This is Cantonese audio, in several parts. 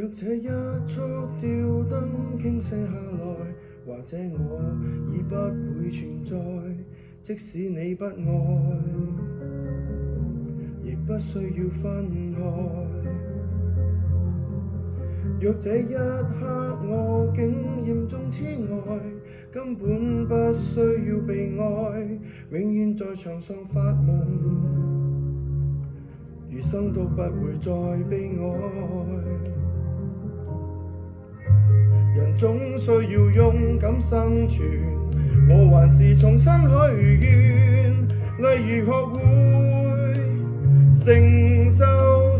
若這一束吊燈傾瀉下來，或者我已不會存在，即使你不愛，亦不需要分開。若這一刻我竟嚴重痴呆，根本不需要被愛，永遠在床上發夢，餘生都不會再悲哀。人總需要勇敢生存，我還是重新許願，例如學會承受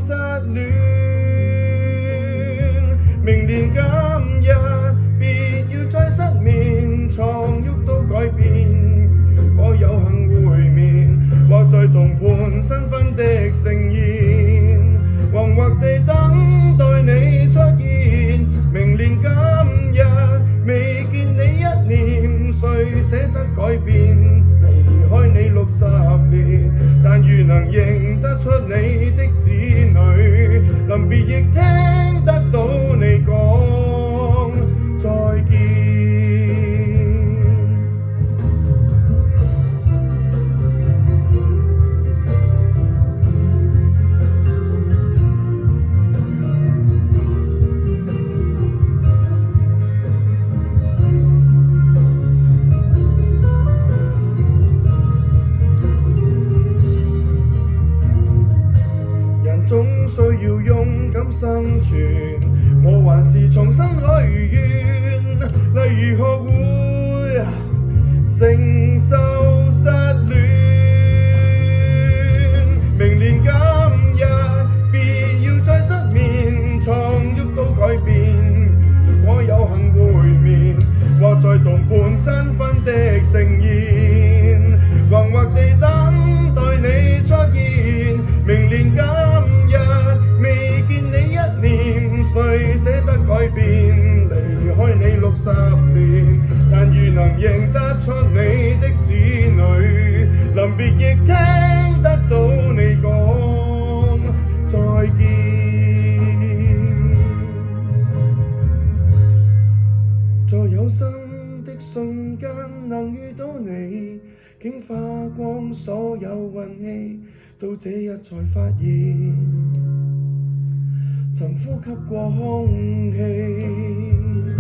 失戀。明年今日別要再失眠，床褥都改變。如果有幸會面，或在同伴新婚的盛宴，惶惑地等待你出現。明年今日未見你一年，誰捨得改變？離開你60年，但願能認得出你的子女，臨別亦聽得到你講再見。總需要勇敢生存，我還是重新許願，例如學會承受失戀。明年今日別要再失眠，床褥都改變。如果有幸會面，或在同伴新婚的盛宴，惶惑地等待你出現。明年今未見你一年，誰捨得改變？離開你60年，但願能認得出你的子女，臨別亦聽得到你講再見。在有生的瞬間能遇到你，竟花光所有運氣，到這日才發現曾呼吸過空氣。